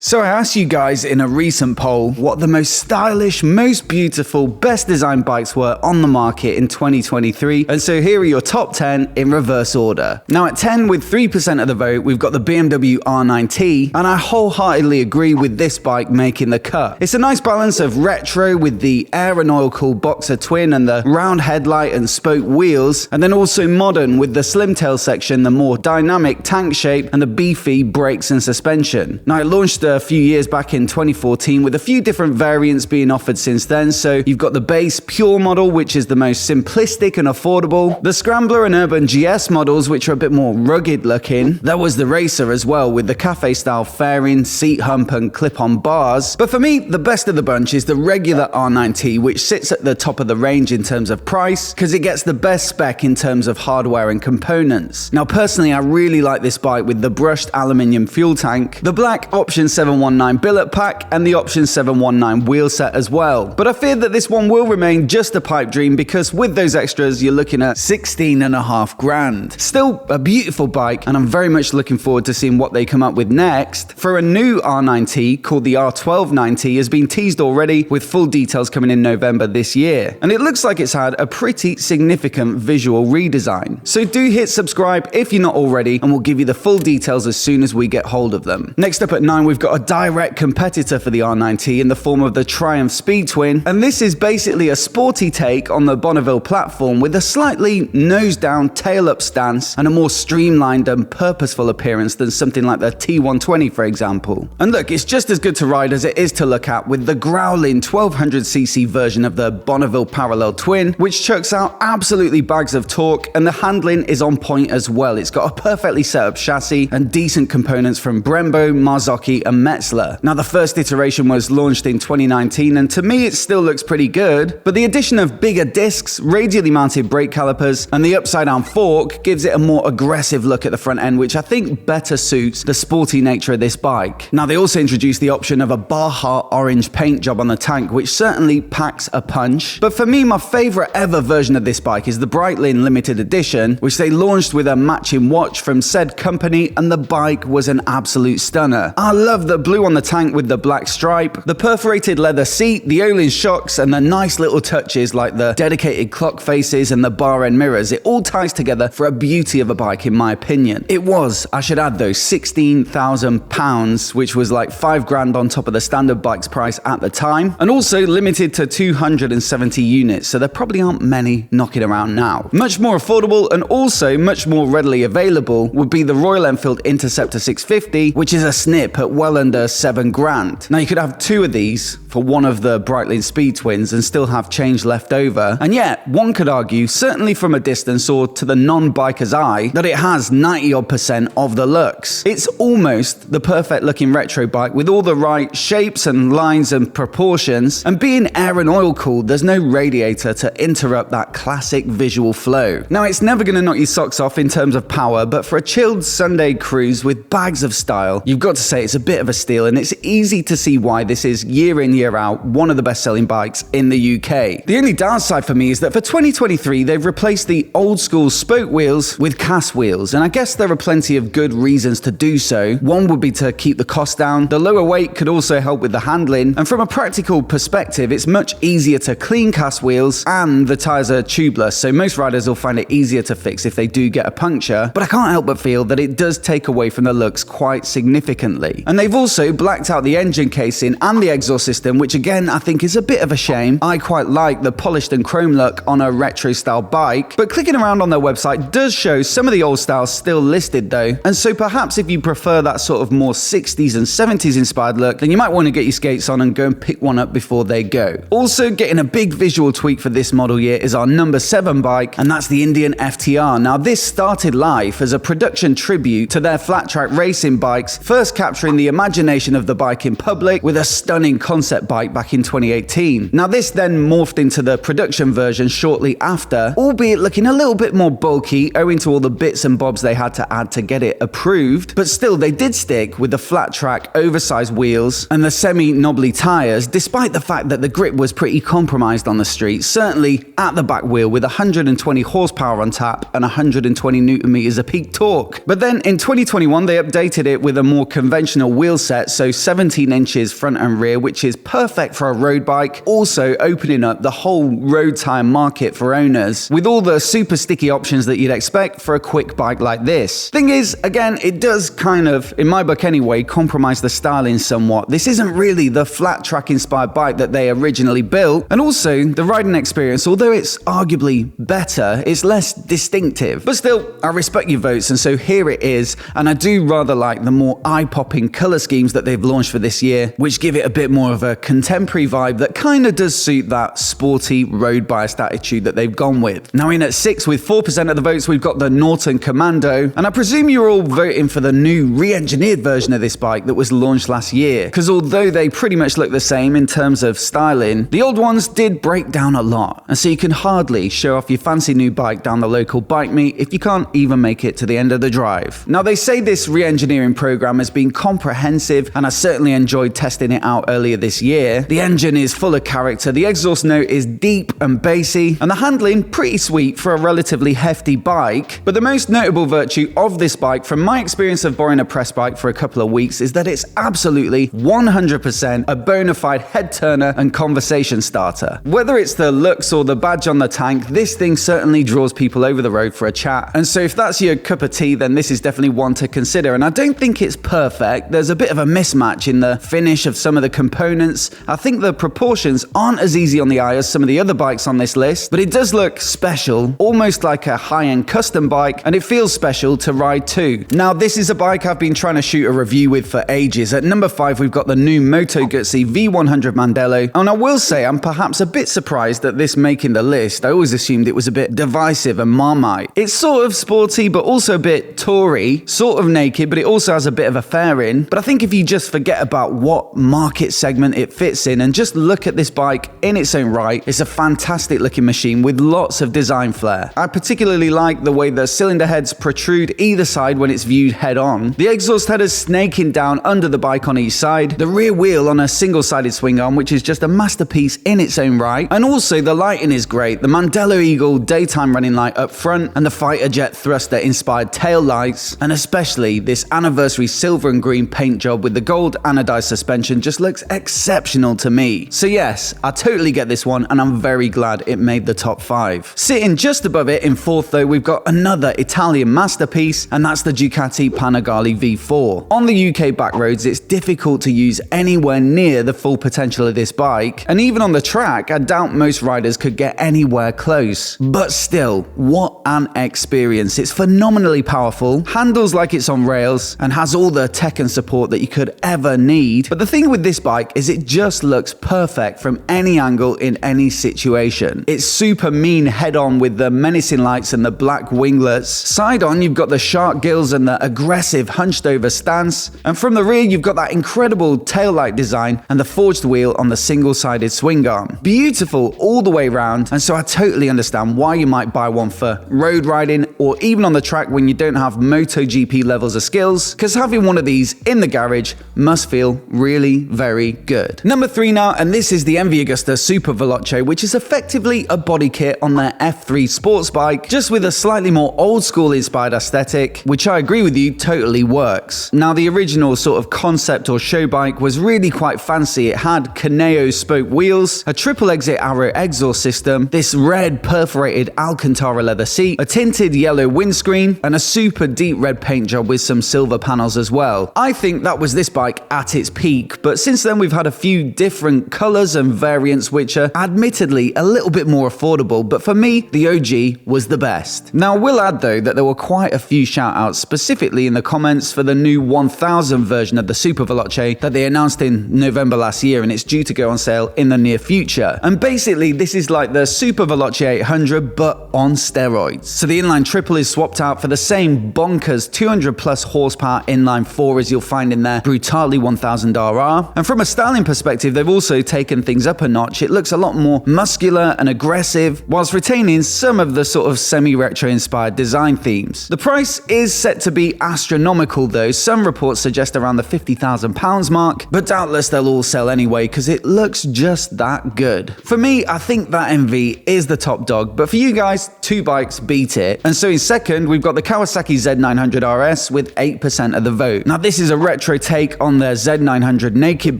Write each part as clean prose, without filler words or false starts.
So I asked you guys in a recent poll what the most stylish, most beautiful, best designed bikes were on the market in 2023, and so here are your top 10 in reverse order. Now at 10 with 3% of the vote, we've got the BMW R9T, and I wholeheartedly agree with this bike making the cut. It's a nice balance of retro with the air and oil cooled Boxer twin and the round headlight and spoke wheels, and then also modern with the slim tail section, the more dynamic tank shape, and the beefy brakes and suspension. Now it launched a few years back in 2014 with a few different variants being offered since then. So you've got the base pure model, which is the most simplistic and affordable, the Scrambler and Urban GS models, which are a bit more rugged looking. There was the Racer as well with the cafe style fairing, seat hump and clip-on bars. But for me, the best of the bunch is the regular R9T, which sits at the top of the range in terms of price because it gets the best spec in terms of hardware and components. Now personally, I really like this bike with the brushed aluminium fuel tank, the black Option 719 billet pack and the Option 719 wheel set as well. But I fear that this one will remain just a pipe dream because with those extras you're looking at 16.5 grand. Still a beautiful bike, and I'm very much looking forward to seeing what they come up with next. For a new R9T called the R1290 has been teased already, with full details coming in November this year, and it looks like it's had a pretty significant visual redesign. So do hit subscribe if you're not already, and we'll give you the full details as soon as we get hold of them. Next up at 9, we've got a direct competitor for the R9T in the form of the Triumph Speed Twin, and this is basically a sporty take on the Bonneville platform with a slightly nose down, tail up stance and a more streamlined and purposeful appearance than something like the T120 for example. And look, it's just as good to ride as it is to look at, with the growling 1200cc version of the Bonneville Parallel Twin, which chucks out absolutely bags of torque, and the handling is on point as well. It's got a perfectly set up chassis and decent components from Brembo, Marzocchi and Metzler. Now the first iteration was launched in 2019, and to me it still looks pretty good, but the addition of bigger discs, radially mounted brake calipers and the upside down fork gives it a more aggressive look at the front end, which I think better suits the sporty nature of this bike. Now they also introduced the option of a Baja orange paint job on the tank, which certainly packs a punch. But for me, my favourite ever version of this bike is the Breitling limited edition, which they launched with a matching watch from said company, and the bike was an absolute stunner. I love the blue on the tank with the black stripe, the perforated leather seat, the Olin shocks and the nice little touches like the dedicated clock faces and the bar end mirrors. It all ties together for a beauty of a bike in my opinion. It was, I should add though, £16,000, which was like 5 grand on top of the standard bike's price at the time, and also limited to 270 units, so there probably aren't many knocking around now. Much more affordable and also much more readily available would be the Royal Enfield Interceptor 650, which is a snip at well under 7 grand. Now you could have 2 of these for one of the Breitling Speed Twins and still have change left over, and yet one could argue, certainly from a distance or to the non-biker's eye, that it has 90% of the looks. It's almost the perfect looking retro bike with all the right shapes and lines and proportions, and being air and oil cooled, there's no radiator to interrupt that classic visual flow. Now it's never going to knock your socks off in terms of power, but for a chilled Sunday cruise with bags of style, you've got to say it's a bit of a steal, and it's easy to see why this is year in year out one of the best selling bikes in the UK. The only downside for me is that for 2023 they've replaced the old school spoke wheels with cast wheels, and I guess there are plenty of good reasons to do so. One would be to keep the cost down, the lower weight could also help with the handling, and from a practical perspective it's much easier to clean cast wheels, and the tyres are tubeless, so most riders will find it easier to fix if they do get a puncture. But I can't help but feel that it does take away from the looks quite significantly. And they've also blacked out the engine casing and the exhaust system, which again I think is a bit of a shame. I quite like the polished and chrome look on a retro style bike, but clicking around on their website does show some of the old styles still listed though, and so perhaps if you prefer that sort of more 60s and 70s inspired look, then you might want to get your skates on and go and pick one up before they go. Also getting a big visual tweak for this model year is our number 7 bike, and that's the Indian FTR. Now this started life as a production tribute to their flat track racing bikes, first capturing the imagination of the bike in public with a stunning concept bike back in 2018. Now this then morphed into the production version shortly after, albeit looking a little bit more bulky owing to all the bits and bobs they had to add to get it approved, but still they did stick with the flat track oversized wheels and the semi-knobbly tyres, despite the fact that the grip was pretty compromised on the street, certainly at the back wheel with 120 horsepower on tap and 120 Nm of peak torque. But then in 2021 they updated it with a more conventional wheel set, so 17 inches front and rear, which is perfect for a road bike, also opening up the whole road tire market for owners, with all the super sticky options that you'd expect for a quick bike like this. Thing is, again, it does kind of, in my book anyway, compromise the styling somewhat. This isn't really the flat track inspired bike that they originally built, and also the riding experience, although it's arguably better, it's less distinctive. But still, I respect your votes, and so here it is, and I do rather like the more eye-popping color schemes that they've launched for this year, which give it a bit more of a contemporary vibe that kind of does suit that sporty road biased attitude that they've gone with. Now in at 6 with 4% of the votes, we've got the Norton Commando, and I presume you're all voting for the new re-engineered version of this bike that was launched last year, because although they pretty much look the same in terms of styling, the old ones did break down a lot, and so you can hardly show off your fancy new bike down the local bike meet if you can't even make it to the end of the drive. Now they say this re-engineering program has been comprehensive, and I certainly enjoyed testing it out earlier this year. The engine is full of character, the exhaust note is deep and bassy, and the handling pretty sweet for a relatively hefty bike. But the most notable virtue of this bike, from my experience of borrowing a press bike for a couple of weeks, is that it's absolutely 100% a bona fide head turner and conversation starter. Whether it's the looks or the badge on the tank, this thing certainly draws people over the road for a chat. And so if that's your cup of tea, then this is definitely one to consider. And I don't think it's perfect. There's a bit of a mismatch in the finish of some of the components. I think the proportions aren't as easy on the eye as some of the other bikes on this list, but it does look special, almost like a high-end custom bike, and it feels special to ride too. Now this is a bike I've been trying to shoot a review with for ages. At number 5 we've got the new Moto GUZZI V100 Mandello, and I will say I'm perhaps a bit surprised at this making the list. I always assumed it was a bit divisive and Marmite. It's sort of sporty but also a bit toury, sort of naked, but it also has a bit of a fairing. But I think if you just forget about what market segment it fits in and just look at this bike in its own right, it's a fantastic looking machine with lots of design flair. I particularly like the way the cylinder heads protrude either side when it's viewed head on, the exhaust headers snaking down under the bike on each side, the rear wheel on a single-sided swing arm, which is just a masterpiece in its own right, and also the lighting is great. The Mandello Eagle daytime running light up front, and the Fighter Jet thruster inspired tail lights, and especially this anniversary silver and green paint job with the gold anodized suspension just looks exceptional to me. So yes, I totally get this one, and I'm very glad it made the top 5. Sitting just above it in 4th though, we've got another Italian masterpiece, and that's the Ducati Panigale V4. On the UK back roads, it's difficult to use anywhere near the full potential of this bike, and even on the track, I doubt most riders could get anywhere close. But still, what an experience. It's phenomenally powerful, handles like it's on rails, and has all the tech and support that you could ever need. But the thing with this bike is it just looks perfect from any angle in any situation. It's super mean head on with the menacing lights and the black winglets. Side on, you've got the shark gills and the aggressive hunched over stance. And from the rear, you've got that incredible taillight design and the forged wheel on the single-sided swing arm. Beautiful all the way around, and so I totally understand why you might buy one for road riding or even on the track when you don't have MotoGP levels of skills, because having one of these in the garage must feel really very good. Number 3 now, and this is the MV Agusta SUPERVELOCE, which is effectively a body kit on their F3 sports bike, just with a slightly more old school inspired aesthetic, which I agree with you totally works. Now the original sort of concept or show bike was really quite fancy. It had Caneo spoke wheels, a triple exit arrow exhaust system, this red perforated Alcantara leather seat, a tinted yellow windscreen, and a super deep red paint job with some silver panels as well. I think that was this bike at its peak, but since then we've had a few different colors and variants which are admittedly a little bit more affordable, but for me the OG was the best. Now I will add though that there were quite a few shout outs specifically in the comments for the new 1000 version of the SUPERVELOCE that they announced in November last year, and it's due to go on sale in the near future. And basically this is like the SUPERVELOCE 800 but on steroids. So the inline triple is swapped out for the same bonkers 200 plus horsepower inline 4 as you'll find in their Brutale 1000 RR. And from a styling perspective, they've also taken things up a notch. It looks a lot more muscular and aggressive, whilst retaining some of the sort of semi-retro inspired design themes. The price is set to be astronomical though. Some reports suggest around the £50,000 mark, but doubtless they'll all sell anyway because it looks just that good. For me, I think that MV is the top dog, but for you guys, 2 bikes beat it. And so in second, we've got the Kawasaki Z900 RS with 8% of the vote. Now this is a retro retro take on their Z900 naked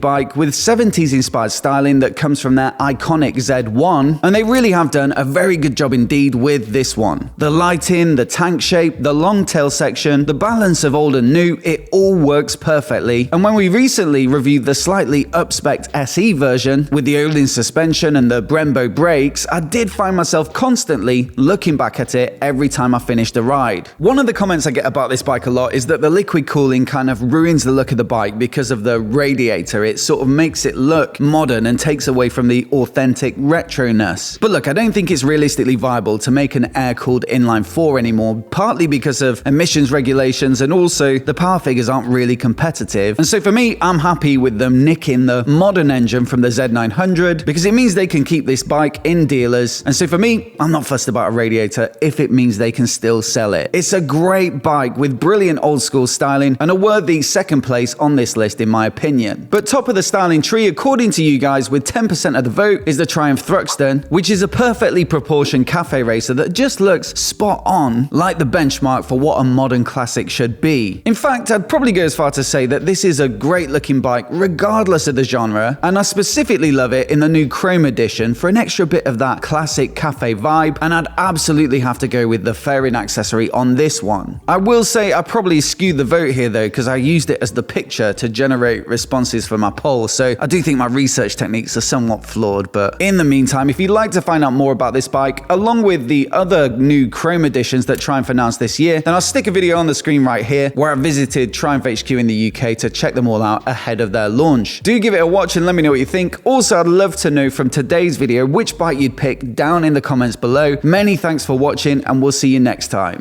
bike with 70s inspired styling that comes from their iconic Z1, and they really have done a very good job indeed with this one. The lighting, the tank shape, the long tail section, the balance of old and new, it all works perfectly. And when we recently reviewed the slightly up-spec'd SE version with the Öhlins suspension and the Brembo brakes, I did find myself constantly looking back at it every time I finished a ride. One of the comments I get about this bike a lot is that the liquid cooling kind of ruins the look of the bike because of the radiator. It sort of makes it look modern and takes away from the authentic retroness. But look, I don't think it's realistically viable to make an air-cooled inline 4 anymore, partly because of emissions regulations and also the power figures aren't really competitive. And so for me, I'm happy with them nicking the modern engine from the Z900 because it means they can keep this bike in dealers. And so for me, I'm not fussed about a radiator if it means they can still sell it. It's a great bike with brilliant old school styling and a worthy second place on this list in my opinion. But top of the styling tree, according to you guys, with 10% of the vote, is the Triumph THRUXTON, which is a perfectly proportioned cafe racer that just looks spot on, like the benchmark for what a modern classic should be. In fact, I'd probably go as far to say that this is a great looking bike regardless of the genre, and I specifically love it in the new Chrome edition for an extra bit of that classic cafe vibe, and I'd absolutely have to go with the fairing accessory on this one. I will say I probably skewed the vote here though, because I used it as the picture to generate responses for my poll, so I do think my research techniques are somewhat flawed. But in the meantime, if you'd like to find out more about this bike, along with the other new Chrome editions that Triumph announced this year, then I'll stick a video on the screen right here where I visited Triumph HQ in the UK to check them all out ahead of their launch. Do give it a watch and let me know what you think. Also, I'd love to know from today's video which bike you'd pick down in the comments below. Many thanks for watching, and we'll see you next time.